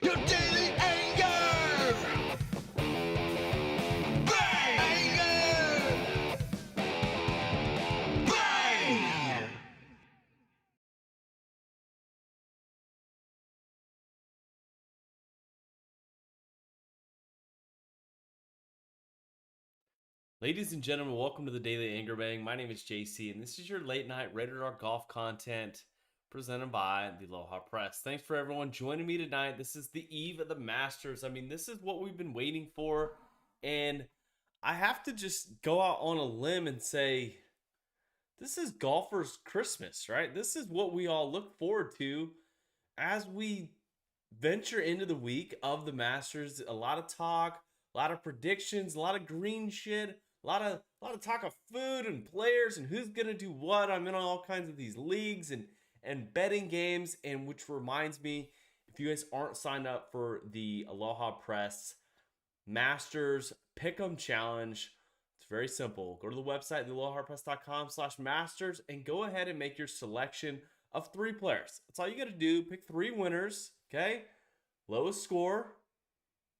Your daily anger! Bang! Anger! Bang! Ladies and gentlemen, welcome to the Daily Anger Bang. My name is JC, and this is your late night Rated R golf content presented by the Aloha Press. Thanks for everyone joining me tonight. This is the eve of the Masters. I mean, this is what we've been waiting for, and I have to just go out on a limb and say this is golfers' Christmas, right? This is what we all look forward to as we venture into the week of the Masters. A lot of talk, a lot of predictions, a lot of green shit, a lot of talk of food and players and who's gonna do what. I'm in all kinds of these leagues and betting games, and which reminds me, if you guys aren't signed up for the Aloha Press Masters Pick'em Challenge, it's very simple. Go to the website, thealohapress.com/masters, and go ahead and make your selection of 3 players. That's all you got to do. Pick 3 winners, okay? Lowest score,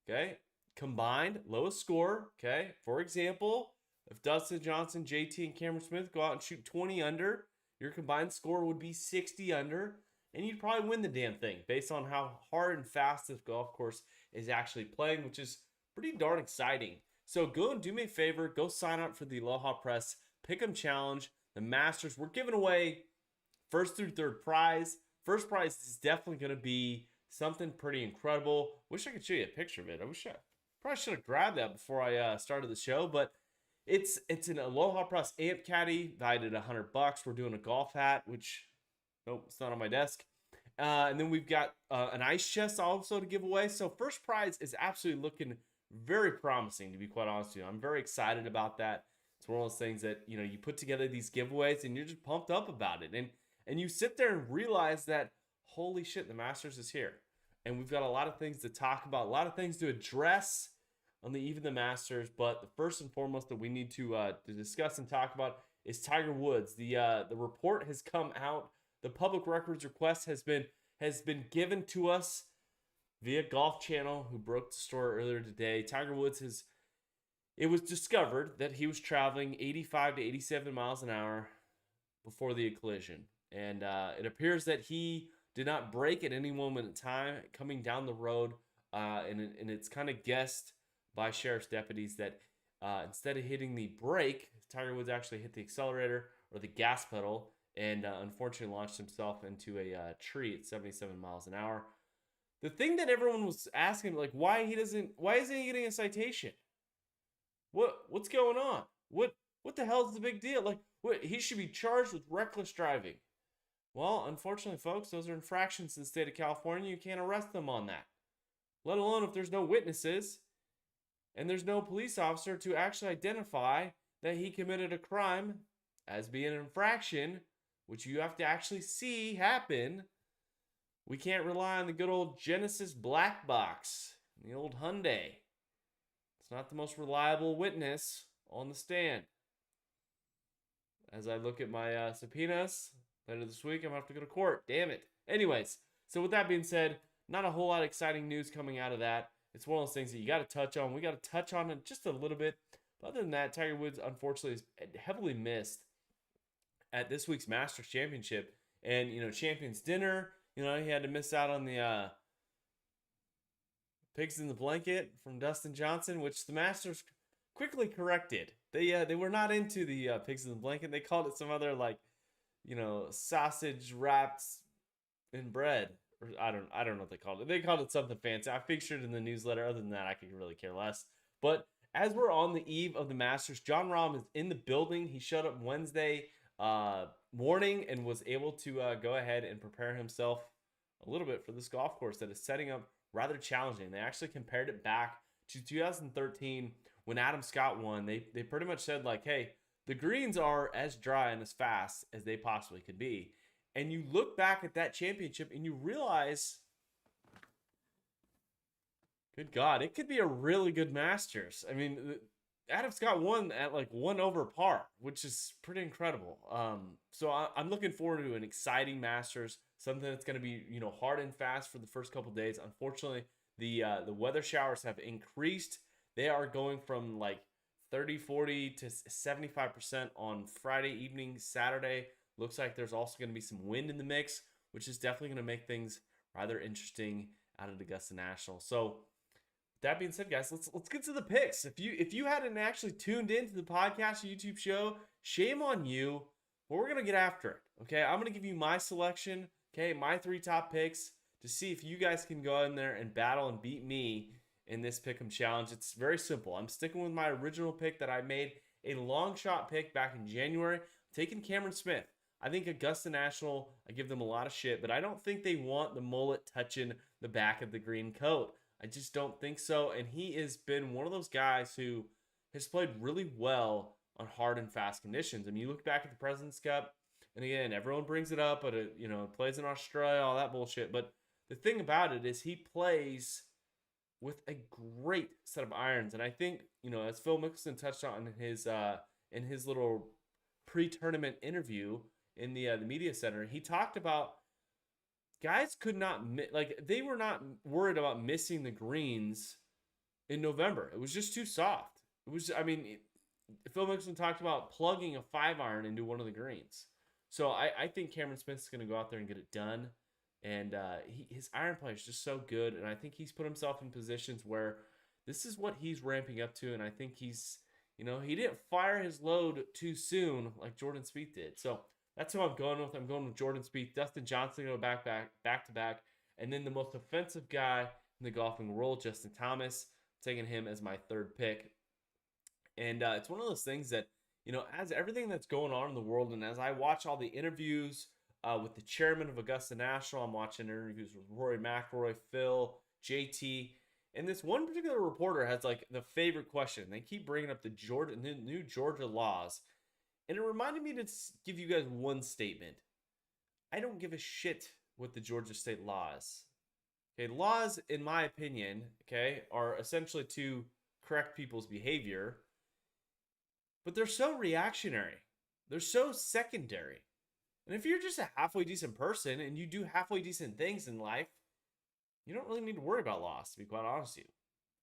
okay? Combined lowest score, okay? For example, if Dustin Johnson, JT, and Cameron Smith go out and shoot 20 under, your combined score would be 60 under, and you'd probably win the damn thing based on how hard and fast this golf course is actually playing, which is pretty darn exciting. So go and do me a favor, go sign up for the Aloha Press Pick'em Challenge, the Masters. We're giving away first through third prize. First prize is definitely going to be something pretty incredible. Wish I could show you a picture of it. I wish I probably should have grabbed that before I started the show, but it's an Aloha Press Amp Caddy valued at $100. We're doing a golf hat, which nope, it's not on my desk. And then we've got an ice chest also to give away. So first prize is absolutely looking very promising, to be quite honest with you. I'm very excited about that. It's one of those things that, you know, you put together these giveaways and you're just pumped up about it. And you sit there and realize that, holy shit, the Masters is here. And we've got a lot of things to talk about, a lot of things to address on the eve of the Masters. But the first and foremost that we need to discuss and talk about is Tiger Woods. The report has come out. The public records request has been given to us via Golf Channel, who broke the story earlier today. Tiger Woods it was discovered that he was traveling 85 to 87 miles an hour before the collision. And it appears that he did not brake at any moment in time coming down the road. And it's kind of guessed by sheriff's deputies that instead of hitting the brake, Tiger Woods actually hit the accelerator or the gas pedal and unfortunately launched himself into a tree at 77 miles an hour. The thing that everyone was asking, like, why isn't he getting a citation? What's going on? What the hell is the big deal? Like, he should be charged with reckless driving. Well, unfortunately, folks, those are infractions in the state of California. You can't arrest them on that. Let alone if there's no witnesses and there's no police officer to actually identify that he committed a crime as being an infraction, which you have to actually see happen. We can't rely on the good old Genesis black box, the old Hyundai. It's not the most reliable witness on the stand. As I look at my subpoenas later this week, I'm going to have to go to court. Damn it. Anyways, so with that being said, not a whole lot of exciting news coming out of that. It's one of those things that you got to touch on. We got to touch on it just a little bit. But other than that, Tiger Woods, unfortunately, is heavily missed at this week's Masters Championship. And, you know, Champions Dinner, you know, he had to miss out on the pigs in the blanket from Dustin Johnson, which the Masters quickly corrected. They were not into the pigs in the blanket. They called it some other, like, you know, sausage wrapped in bread. Or I don't know what they called it. They called it something fancy. I featured it in the newsletter. Other than that, I could really care less. But as we're on the eve of the Masters, Jon Rahm is in the building. He showed up Wednesday morning and was able to go ahead and prepare himself a little bit for this golf course that is setting up rather challenging. They actually compared it back to 2013 when Adam Scott won. They pretty much said, like, hey, the greens are as dry and as fast as they possibly could be. And you look back at that championship and you realize, good God, it could be a really good Masters. I mean, Adam Scott won at like 1 over par, which is pretty incredible. So I'm looking forward to an exciting Masters. something that's going to be, hard and fast for the first couple days. Unfortunately, the weather showers have increased. They are going from like 30, 40 to 75% on Friday evening, Saturday. Looks like there's also going to be some wind in the mix, which is definitely going to make things rather interesting out at Augusta National. So that being said, guys, let's get to the picks. If you hadn't actually tuned into the podcast or YouTube show, shame on you. But we're gonna get after it. Okay, I'm gonna give you my selection. Okay, my 3 top picks to see if you guys can go in there and battle and beat me in this pick'em challenge. It's very simple. I'm sticking with my original pick that I made a long shot pick back in January. I'm taking Cameron Smith. I think Augusta National, I give them a lot of shit, but I don't think they want the mullet touching the back of the green coat. I just don't think so. And he has been one of those guys who has played really well on hard and fast conditions. I mean, you look back at the President's Cup, and again, everyone brings it up, but it plays in Australia, all that bullshit. But the thing about it is he plays with a great set of irons. And I think, as Phil Mickelson touched on in his little pre-tournament interview in the media center, he talked about guys could not they were not worried about missing the greens in November. It was just too soft. It was, Phil Mickelson talked about plugging a 5-iron into one of the greens. So I think Cameron Smith's going to go out there and get it done. And his iron play is just so good. And I think he's put himself in positions where this is what he's ramping up to. And I think he's, he didn't fire his load too soon like Jordan Spieth did. So that's who I'm going with. I'm going with Jordan Spieth. Dustin Johnson going back to back. And then the most offensive guy in the golfing world, Justin Thomas, taking him as my 3rd pick. And it's one of those things that, as everything that's going on in the world, and as I watch all the interviews with the chairman of Augusta National, I'm watching interviews with Rory McIlroy, Phil, JT, and this one particular reporter has like the favorite question. They keep bringing up the new Georgia laws. And it reminded me to give you guys one statement. I don't give a shit what the Georgia state laws. Okay, laws, in my opinion, are essentially to correct people's behavior. But they're so reactionary. They're so secondary. And if you're just a halfway decent person and you do halfway decent things in life, you don't really need to worry about laws, to be quite honest with you.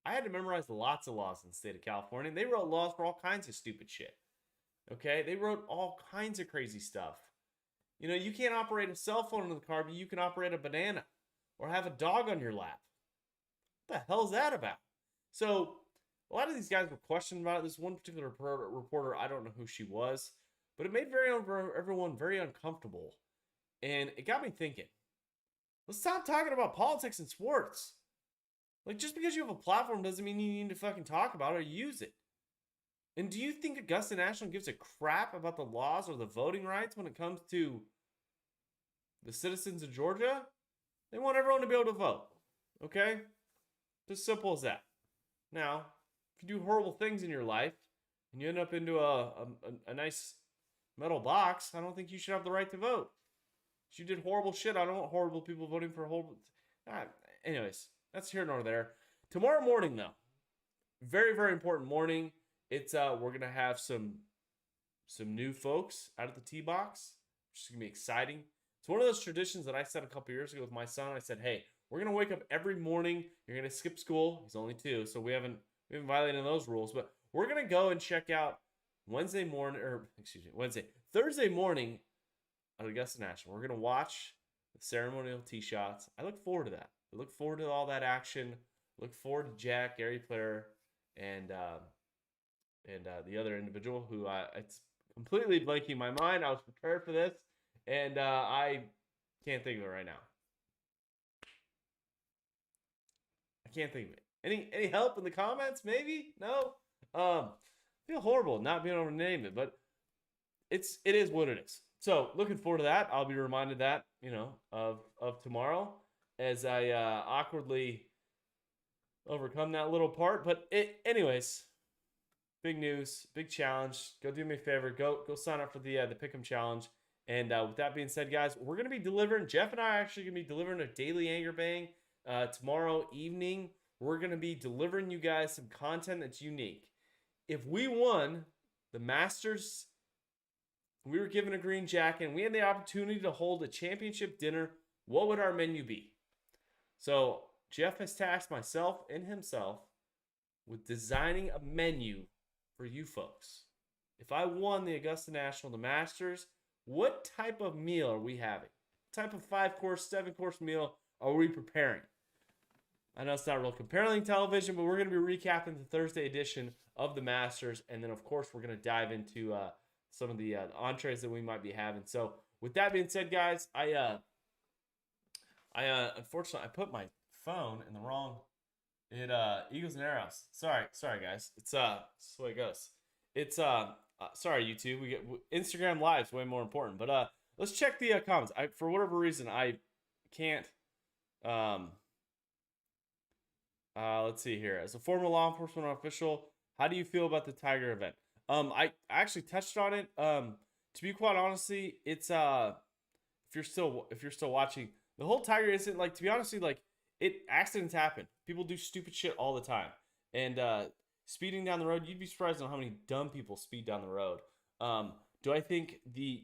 I had to memorize lots of laws in the state of California, and they wrote laws for all kinds of stupid shit. Okay, they wrote all kinds of crazy stuff. You can't operate a cell phone in the car, but you can operate a banana or have a dog on your lap. What the hell is that about? So a lot of these guys were questioning about it. This one particular reporter, I don't know who she was, but it made everyone very uncomfortable. And it got me thinking, let's stop talking about politics and sports. Like, just because you have a platform doesn't mean you need to fucking talk about it or use it. And do you think Augusta National gives a crap about the laws or the voting rights when it comes to the citizens of Georgia? They want everyone to be able to vote. Okay? Just simple as that. Now, if you do horrible things in your life and you end up into a nice metal box, I don't think you should have the right to vote. If you did horrible shit, I don't want horrible people voting for horrible. Anyways, that's here nor there. Tomorrow morning, though, very, very important morning. It's we're gonna have some new folks out of the tee box, which is gonna be exciting. It's one of those traditions that I set a couple years ago with my son. I said, hey, we're gonna wake up every morning. You're gonna skip school. He's only 2, so we haven't violated those rules. But we're gonna go and check out Thursday morning at Augusta National. We're gonna watch the ceremonial tee shots. I look forward to that. I look forward to all that action. Look forward to Jack, Gary Player, and the other individual who it's completely blanking my mind. I was prepared for this, and I can't think of it right now. I can't think of it. Any help in the comments? Maybe? No. I feel horrible not being able to name it, but it is what it is. So looking forward to that. I'll be reminded that of tomorrow as I awkwardly overcome that little part. But anyways. Big news, big challenge. Go do me a favor. Go sign up for the Pick'em Challenge. And with that being said, guys, we're going to be delivering. Jeff and I are actually going to be delivering a daily Anger Bang tomorrow evening. We're going to be delivering you guys some content that's unique. If we won the Masters, we were given a green jacket, and we had the opportunity to hold a championship dinner what would our menu be? So Jeff has tasked myself and himself with designing a menu for you folks. If I won the Augusta National, the Masters, what type of meal are we having? What type of 5-course, 7-course meal are we preparing? I know it's not real compelling television, but we're going to be recapping the Thursday edition of the Masters. And then, of course, we're going to dive into some of the entrees that we might be having. So with that being said, guys, I unfortunately I put my phone in the wrong Eagles and Arrows. Sorry guys. It's that's the way it goes. It's sorry YouTube. We get Instagram Live's way more important. But let's check the comments. For whatever reason I can't let's see here. As a former law enforcement official, how do you feel about the Tiger event? I actually touched on it. To be quite honestly, it's if you're still watching, the whole Tiger incident, like, to be honest, like, accidents happen. People do stupid shit all the time. And speeding down the road, you'd be surprised on how many dumb people speed down the road. Do I think the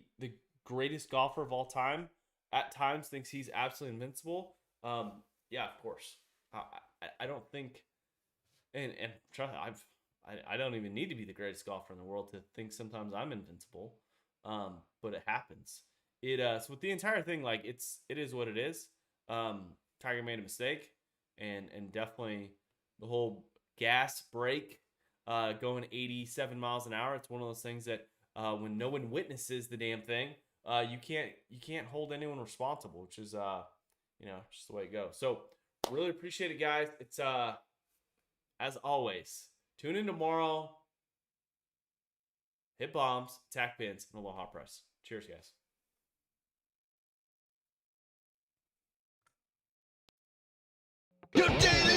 greatest golfer of all time at times thinks he's absolutely invincible? Yeah, of course. I don't think, and trust me, I don't even need to be the greatest golfer in the world to think sometimes I'm invincible. But it happens. So with the entire thing, like, it is what it is. Tiger made a mistake, and definitely the whole gas brake going 87 miles an hour. It's one of those things that when no one witnesses the damn thing, you can't hold anyone responsible, which is just the way it goes. So really appreciate it, guys. It's as always, tune in tomorrow. Hit bombs, attack pins, and Aloha Press. Cheers, guys. Your daily